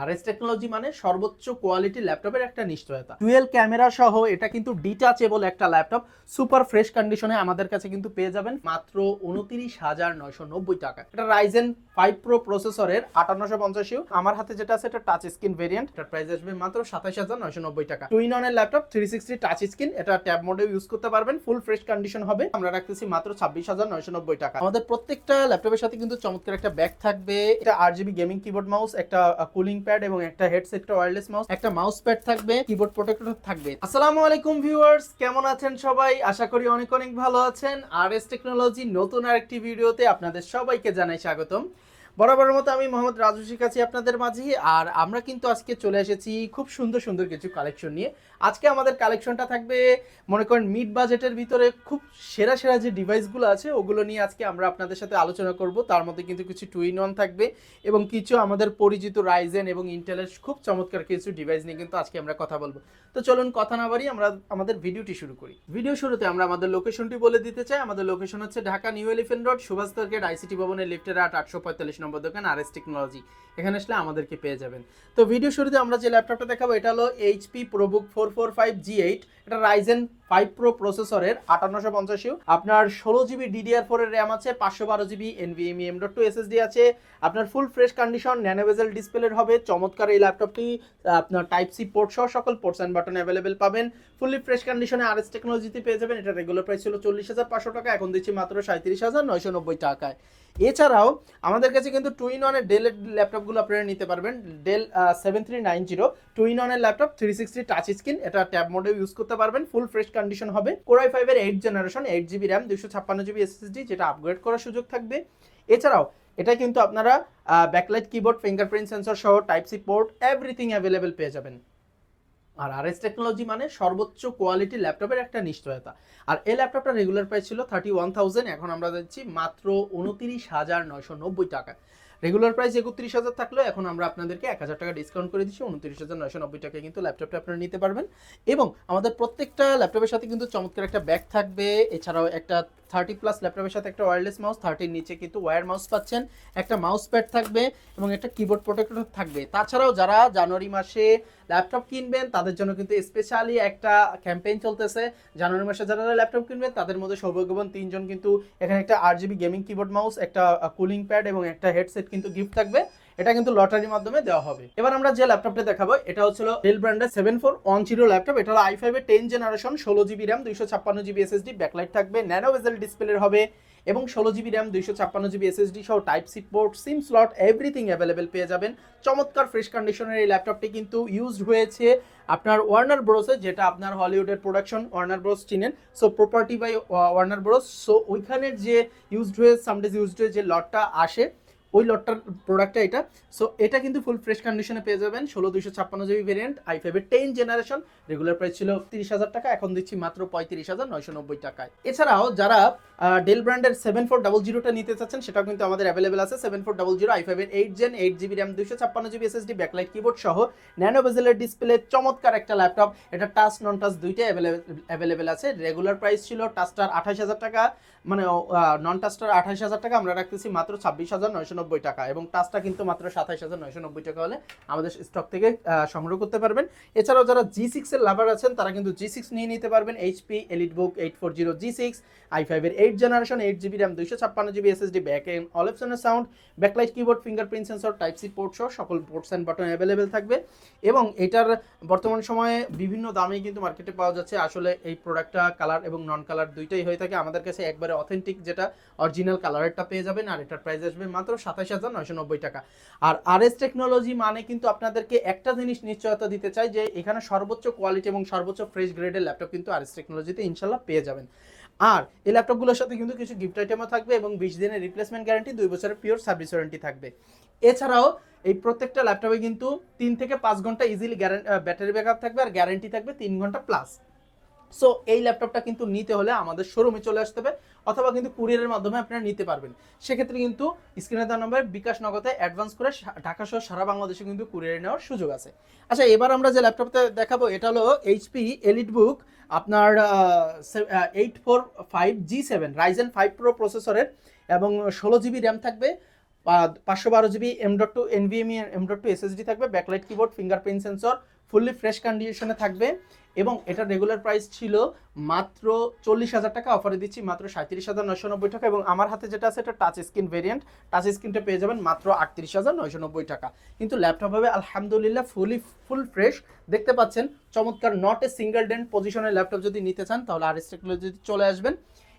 RS technology মানে সর্বোচ্চ quality ল্যাপটপের একটা নিশ্চয়তা। ডুয়েল ক্যামেরা সহ এটা কিন্তু ডিটাচেবল একটা ল্যাপটপ, সুপার ফ্রেশ কন্ডিশনে আমাদের কাছে কিন্তু পেয়ে যাবেন মাত্র 29,990 টাকা। এটা রাইজেন 5 প্রো প্রসেসরের 5850 আমার হাতে যেটা আছে এটা টাচ স্ক্রিন ভেরিয়েন্ট। এটার প্রাইস আসবে মাত্র 27,990 টাকা। টুইন অনের ল্যাপটপ 360 টাচ স্ক্রিন, এটা ট্যাব মোডে ইউজ করতে পারবেন, ফুল ফ্রেশ কন্ডিশন হবে। আমরা রাখতেছি মাত্র 26,990 টাকা। আমাদের প্রত্যেকটা ল্যাপটপের সাথে কিন্তু চমৎকার একটা ব্যাগ থাকবে, এটা RGB গেমিং কিবোর্ড মাউস, একটা কুলিং প্যাড এবং একটা হেডসেট, একটা ওয়্যারলেস মাউস, একটা মাউস প্যাড থাকবে, কিবোর্ড প্রোটেক্টর থাকবে। আসসালামু আলাইকুম ভিউয়ার্স, কেমন আছেন সবাই? আশা করি অনেক অনেক ভালো আছেন। আরএস টেকনোলজি নতুন আরেকটি ভিডিওতে আপনাদের সবাইকে জানাই স্বাগতম। বরাবরের মতো আমি মোহাম্মদ রাজু শিখাচ্ছি আপনাদের মাঝে, আর আমরা কিন্তু আজকে চলে এসেছি খুব সুন্দর সুন্দর কিছু কালেকশন নিয়ে। আজকে আমাদের কালেকশনটা থাকবে মনে করেন মিড বাজেটের ভিতরে খুব সেরা সেরা যে ডিভাইসগুলো আছে ওগুলো নিয়ে আজকে আমরা আপনাদের সাথে আলোচনা করব। তার মধ্যে কিন্তু কিছু টুইন অন থাকবে এবং কিছু আমাদের পরিচিত রাইজেন এবং ইন্টেলের খুব চমৎকার কিছু ডিভাইস নিয়ে কিন্তু আজকে আমরা কথা বলবো। তো চলুন কথা না বাড়িয়ে আমরা আমাদের ভিডিওটি শুরু করি। ভিডিও শুরুতে আমরা আমাদের লোকেশনটি বলে দিতে চাই। আমাদের লোকেশন হচ্ছে Dhaka new elephant road, Subhash gate, ICT ভবনের লিফটের 845 নম্বর দোকান আরএস টেকনোলজি। এখানে আসলে আমাদেরকে পেয়ে যাবেন। তো ভিডিও শুরুতে আমরা যে ল্যাপটপটা দেখাবো এটা হলো এইচপি প্রোবুক 445G8। এটা রাইজেন 5 প্রো প্রসেসরের 5850, আপনার 16GB DDR4 এর র্যাম আছে, 512GB NVMe M.2 SSD আছে, আপনার ফুল ফ্রেশ কন্ডিশন ন্যানো বেজেল ডিসপ্লের হবে। চমৎকার এই ল্যাপটপটি আপনার টাইপ সি পোর্ট সহ সকল পোর্টস অ্যান্ড বাটন অ্যাভেলেবেল পাবেন। ফুললি ফ্রেশ কন্ডিশনে আরএস টেকনোলজিতে পেয়ে যাবেন। এটা রেগুলার প্রাইস ছিল 40,500 টাকা, এখন দিচ্ছি মাত্র 37,990 টাকায়। এছাড়াও আমাদের কাছে কিন্তু টুইন অনের ডেলের ল্যাপটপগুলো আপনারা নিতে পারবেন। ডেল 7390 টুইন অনের ল্যাপটপ, 360 টাচ স্ক্রিন, এটা ট্যাব মোডে ইউজ করতে পারবেন, ফুল ফ্রেশ কন্ডিশন হবে। Core i5 এর 8 জেনারেশন, 8GB র্যাম, 256GB SSD, যেটা আপগ্রেড করার সুযোগ থাকবে। এছাড়াও এটা কিন্তু আপনারা ব্যাকলাইট কিবোর্ড, ফিঙ্গারপ্রিন্ট সেন্সর সহ type C port everything available পেয়ে যাবেন। আর আরএস টেকনোলজি মানে সর্বোচ্চ কোয়ালিটি ল্যাপটপের একটা নিশ্চয়তা। আর এই ল্যাপটপটা রেগুলার প্রাইস ছিল 31,000, এখন আমরা দিচ্ছি মাত্র 29,990 টাকা। রেগুলার প্রাইস 31,000 থাকলেও এখন আমরা আপনাদেরকে 1,000 টাকা ডিসকাউন্ট করে দিচ্ছি, 29,990 টাকায় কিন্তু ল্যাপটপটা আপনারা নিতে পারবেন। এবং আমাদের প্রত্যেকটা ল্যাপটপের সাথে কিন্তু চমৎকার একটা ব্যাগ থাকবে। এছাড়াও একটা 30+ ল্যাপটপের সাথে একটা ওয়্যারলেস মাউস, 30 নিচে কিন্তু ওয়্যার মাউস পাচ্ছেন, একটা মাউস প্যাড থাকবে এবং একটা কিবোর্ড প্রোটেক্টর থাকবে। তাছাড়াও যারা জানুয়ারি মাসে ল্যাপটপ কিনবেন তাদের জন্য কিন্তু স্পেশালি একটা ক্যাম্পেইন চলতেছে। জানুয়ারি মাসে যারা ল্যাপটপ কিনবেন তাদের মধ্যে সৌভাগ্যবান 3 জন কিন্তু এখানে একটা RGB গেমিং কিবোর্ড মাউস, একটা কুলিং প্যাড এবং একটা হেডসেট কিন্তু গিফট থাকবে। এটা কিন্তু লটারির মাধ্যমে দেওয়া হবে। এবার আমরা যে ল্যাপটপটা দেখাবো এটা হচ্ছিল ডেল ব্র্যান্ডের 7410 ল্যাপটপ। এটা হলো i5 এর 10 generation, 16GB RAM, 256GB SSD, backlight থাকবে, ন্যানো বেজেল ডিসপ্লের হবে এবং 16GB র্যাম, 256GB SSD সহ type C port, SIM slot everything available পেয়ে যাবেন। চমৎকার ফ্রেশ কন্ডিশনের এই ল্যাপটপটি কিন্তু ইউজড হয়েছে আপনার ওয়ার্নার ব্রোসে, যেটা আপনার হলিউডের প্রোডাকশন ওয়ার্নার ব্রোস চিনেন, so property by Warner Bros. So ওইখানের যে ইউজড হয়ে সামডেজ ইউজড হয়ে যে লটটা আসে ওই লটটার প্রোডাক্টটা এটা। সো এটা কিন্তু ফুল ফ্রেশ কন্ডিশনে পেয়ে যাবেন। 16/256GB ভেরিয়েন্ট, i5 এর 10 জেনারেশন, রেগুলার প্রাইস ছিল 30,000 টাকা, এখন দিচ্ছি মাত্র 35,990 টাকায়। এছাড়াও যারা ডেল ব্র্যান্ডের 7400টা নিতে চাচ্ছেন সেটাও কিন্তু আমাদের অ্যাভেলেবেল আছে। 7400 i5 এর 8 gen, 8GB RAM, 256GB SSD, backlight keyboard সহ ন্যানো বেজেলের ডিসপ্লে, চমৎকার একটা ল্যাপটপ। এটা টাচ নন টাচ দুইটাই অ্যাভেলেবেল আছে। রেগুলার প্রাইস ছিল টাচটার 28,000 টাকা, মানে নন টাচটার 28,000 টাকা, আমরা রাখতেছি মাত্র 26,990 টাকা এবং টাচটা কিন্তু মাত্র 27,990 টাকা হলে আমাদের স্টক থেকে সংগ্রহ করতে পারবেন। এছাড়াও যারা G6 এর লাভার আছেন তারা কিন্তু G6 নিয়ে নিতে পারবেন। HP EliteBook 840G6, i5 এর 8 জেনারেশন, 8GB র্যাম, 256GB SSD, ব্যাক এন্ড অল অপশনের sound, backlight keyboard, fingerprint sensor, type C port সহ সকল পোর্টস অ্যান্ড বাটন অ্যাভেলেবেল থাকবে। এবং এটার বর্তমান সময়ে বিভিন্ন দামে কিন্তু মার্কেটে পাওয়া যাচ্ছে। আসলে এই প্রোডাক্টটা কালার এবং নন কালার দুইটাই হয়ে থাকে। আমাদের কাছে একবারে অথেন্টিক যেটা অরিজিনাল কালারেরটা পেয়ে যাবেন, আর এটার প্রাইস আসবে মাত্র 27,990 টাকা। আর আরএস টেকনোলজি মানে কিন্তু আপনাদেরকে একটা জিনিস নিশ্চয়তা দিতে চাই যে এখানে সর্বোচ্চ কোয়ালিটি এবং সর্বোচ্চ ফ্রেশ গ্রেডের ল্যাপটপ কিন্তু আরএস টেকনোলজিতে ইনশাল্লাহ পেয়ে যাবেন। আর এই ল্যাপটপগুলোর সাথে কিন্তু কিছু গিফট আইটেমও থাকবে এবং 20 দিনের রিপ্লেসমেন্ট গ্যারান্টি, 2 বছরের পিওর সার্ভিস ওয়ারেন্টি থাকবে। এছাড়াও এই প্রত্যেকটা ল্যাপটপে কিন্তু 3 থেকে 5 ঘন্টা ইজিলি ব্যাটারি ব্যাকআপ থাকবে আর গ্যারান্টি থাকবে 3 ঘন্টা প্লাস। সো এই ল্যাপটপটা কিন্তু নিতে হলে আমাদের শোরুমে চলে আসতে হবে অথবা কিন্তু কুরিয়ারের মাধ্যমে আপনারা নিতে পারবেন। সেক্ষেত্রে কিন্তু স্ক্রিনে দেওয়া নম্বরে বিকাশ নগদে অ্যাডভান্স করে ঢাকা সহ সারা বাংলাদেশে কিন্তু কুরিয়ারে নেওয়ার সুযোগ আছে। আচ্ছা, এবার আমরা যে ল্যাপটপটা দেখাবো এটা হলো HP EliteBook আপনার 845G7 রাইজেন 5 প্রো প্রসেসরের এবং 16GB র্যাম থাকবে, 512 GB M.2 NVMe M.2 SSD থাকবে, backlight keyboard, fingerprint sensor, fully fresh কন্ডিশনে থাকবে। এবং এটা রেগুলার প্রাইস ছিল মাত্র 40,000 টাকা, অফারে দিচ্ছি মাত্র 37,990 টাকা। এবং আমার হাতে যেটা আছে এটা টাচ স্ক্রিন ভেরিয়েন্ট, টাচ স্ক্রিনটা পেয়ে যাবেন মাত্র 38,990 টাকা। কিন্তু ল্যাপটপ হবে আলহামদুলিল্লাহ ফুল ফ্রেশ, দেখতে পাচ্ছেন চমৎকার, নট এ সিঙ্গেল ডেন্ট পজিশনের ল্যাপটপ যদি নিতে চান তাহলে আরএস টেকনোলজি চলে আসবেন,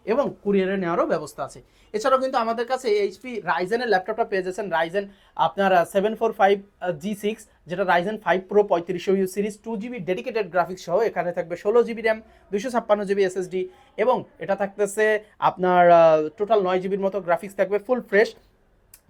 এবং কুরিয়ারে নেওয়ারও ব্যবস্থা আছে। এছাড়াও কিন্তু আমাদের কাছে এইচপি রাইজেনের ল্যাপটপটা পেয়ে যাচ্ছেন, রাইজেন আপনার 745G6, যেটা Ryzen 5 pro 3500U series, 2GB dedicated graphics সহ। এখানে থাকবে 16GB র্যাম, 256GB SSD, এবং এটা থাকতেছে আপনার টোটাল 9GBর মতো গ্রাফিক্স থাকবে, ফুল ফ্রেশ।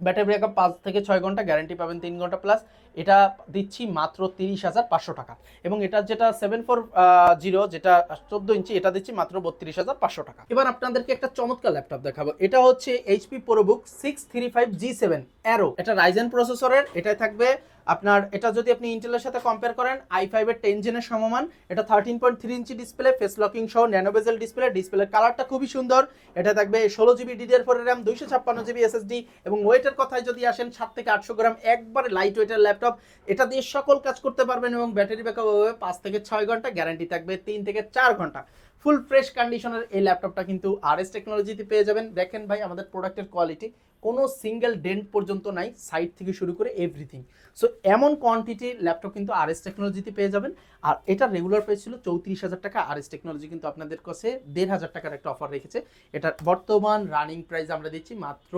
ব্যাটারি ব্যাকআপ 5 থেকে 6 ঘন্টা, গ্যারান্টি পাবেন 3 ঘন্টা প্লাস। এটা দিচ্ছি মাত্র 30,500 টাকা। এবং এটা যেটা 740 যেটা 14 ইঞ্চি, এটা দিচ্ছি মাত্র 32,500 টাকা। এবার আপনাদেরকে একটা চমৎকার ল্যাপটপ দেখাবো, এটা হচ্ছে HP ProBook 635G7 অ্যারো। এটা রাইজেন প্রসেসরের, এটাই থাকবে আপনার, এটা যদি আপনি ইন্টেলের সাথে কম্পেয়ার করেন i5 এর 10 জেনের সমমান। এটা 13.3 ইঞ্চি ডিসপ্লে, ফেস লকিং সহ ন্যানো বেজেল ডিসপ্লে, ডিসপ্লের কালারটা খুবই সুন্দর। এটা থাকবে 16GB DDR4 RAM, 256GB SSD, এবং ওয়েটের কথায় যদি আসেন 7 থেকে 800 গ্রাম, একবারে লাইট ওয়েটের ল্যাপটপ। এটা দিয়ে সকল কাজ করতে পারবেন, এবং ব্যাটারি ব্যাকআপ হবে 5 থেকে 6 ঘন্টা, গ্যারান্টি থাকবে 3 থেকে 4 ঘন্টা। ফুল ফ্রেশ কন্ডিশনের এই ল্যাপটপটা কিন্তু আরএস টেকনোলজিতে পেয়ে যাবেন। দেখেন ভাই আমাদের প্রোডাক্টের কোয়ালিটি, কোনো সিঙ্গেল ডেন্ট পর্যন্ত নাই, সাইড থেকে শুরু করে এভরিথিং। সো এমন কোয়ান্টিটির ল্যাপটপ কিন্তু আরএস টেকনোলজিতে পেয়ে যাবেন। আর এটা রেগুলার প্রাইস ছিল 34,000 টাকা, আরএস টেকনোলজি কিন্তু আপনাদের কাছে 1,500 টাকার একটা অফার রেখেছে। এটার বর্তমান রানিং প্রাইস আমরা দিচ্ছি মাত্র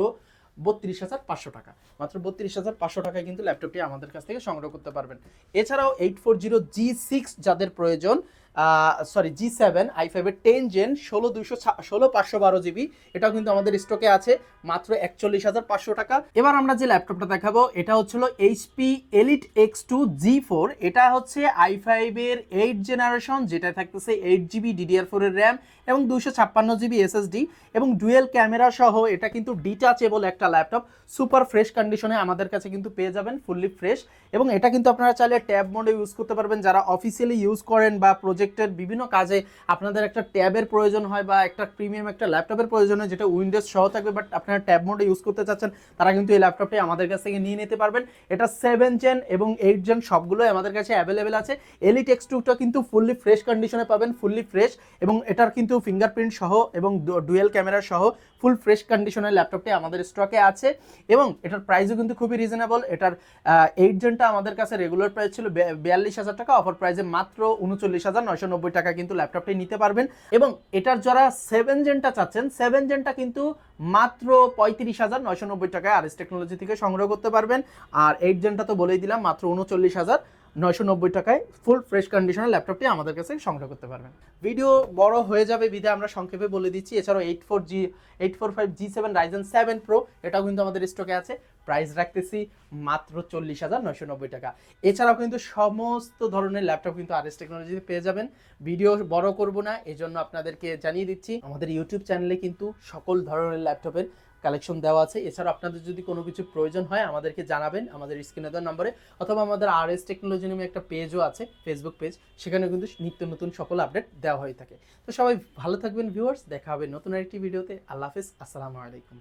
32,500 টাকা। মাত্র 32,500 টাকায় কিন্তু ল্যাপটপটি আমাদের কাছ থেকে সংগ্রহ করতে পারবেন। এছাড়াও 840G6 যাদের প্রয়োজন, G7 i5 এর 10 জেন 16/512GB, এটাও কিন্তু আমাদের স্টকে আছে মাত্র 41,500 টাকা। এবার আমরা যে ল্যাপটপটা দেখাবো এটা হচ্ছিল HP Elite X2 G4। এটা হচ্ছে i5 এর 8 জেনারেশন, যেটা থাকতেছে 8GB DDR4 এর র্যাম এবং 256GB SSD, এবং ডুয়েল ক্যামেরা সহ। এটা কিন্তু ডিটাচেবল একটা ল্যাপটপ, সুপার ফ্রেশ কন্ডিশনে আমাদের কাছে কিন্তু পেয়ে যাবেন, ফুললি ফ্রেশ। এবং এটা কিন্তু আপনারা চাইলে ট্যাব মোডে ইউজ করতে পারবেন, যারা অফিসিয়ালি ইউজ করেন বা প্রজেক্টের বিভিন্ন কাজে আপনাদের একটা ট্যাবের প্রয়োজন হয় বা একটা প্রিমিয়াম একটা ল্যাপটপের প্রয়োজন হয় যেটা উইন্ডোজ সহ থাকবে, বাট আপনারা ট্যাব মোডে ইউজ করতে চাচ্ছেন, তারা কিন্তু এই ল্যাপটপটি আমাদের কাছ থেকে নিয়ে নিতে পারবেন। এটা 7 জেন এবং 8 জেন সবগুলোই আমাদের কাছে অ্যাভেলেবেল আছে। Elite X2টা কিন্তু ফুললি ফ্রেশ কন্ডিশনে পাবেন, ফুললি ফ্রেশ, এবং এটার কিন্তু ফিঙ্গারপ্রিন্ট সহ এবং ডুয়েল ক্যামেরা সহ ফুল ফ্রেশ কন্ডিশনের ল্যাপটপটি আমাদের স্টকে আছে। এবং এটার প্রাইসও কিন্তু খুবই রিজনেবল। এটার 8 জেনটা আমাদের কাছে রেগুলার প্রাইস ছিল 42,000 টাকা, অফার প্রাইসে মাত্র 39,990 টাকা কিন্তু ল্যাপটপটি নিতে পারবেন। এবং এটার যারা 7 জেনটা চাচ্ছেন, 7 জেনটা কিন্তু মাত্র 35,990 টাকায় আরএস টেকনোলজি থেকে সংগ্রহ করতে পারবেন। আর 8 জেনটা তো বলেই দিলাম মাত্র 39,990 টাকায় ফুল ফ্রেশ কন্ডিশনের ল্যাপটপটি আমাদের কাছে সংগ্রহ করতে পারবেন। ভিডিও বড় হয়ে যাবে বিধে আমরা সংক্ষেপে বলে দিচ্ছি। এছাড়াও 845G7 Ryzen 7 Pro, এটাও কিন্তু আমাদের স্টকে আছে, প্রাইস রাখতেছি মাত্র 40,990 টাকা। এছাড়াও কিন্তু সমস্ত ধরনের ল্যাপটপ কিন্তু আরএস টেকনোলজিতে পেয়ে যাবেন। ভিডিও বড় করব না, এজন্য আপনাদেরকে জানিয়ে দিচ্ছি আমাদের ইউটিউব চ্যানেলে কিন্তু সকল ধরনের ল্যাপটপের কালেকশন দেওয়া আছে। এছাড়া আপনাদের যদি কোনো কিছু প্রয়োজন হয় আমাদেরকে জানাবেন আমাদের স্ক্রিনে দেওয়া নম্বরে, অথবা আমাদের আরএস টেকনোলজি নামে একটা পেজও আছে, ফেসবুক পেজ, সেখানে কিন্তু নিত্য নতুন সকল আপডেট দেওয়া হয়ে থাকে। তো সবাই ভালো থাকবেন ভিউয়ার্স, দেখা হবে নতুন আরেকটি ভিডিওতে। আল্লাহ হাফেজ, আসসালামু আলাইকুম।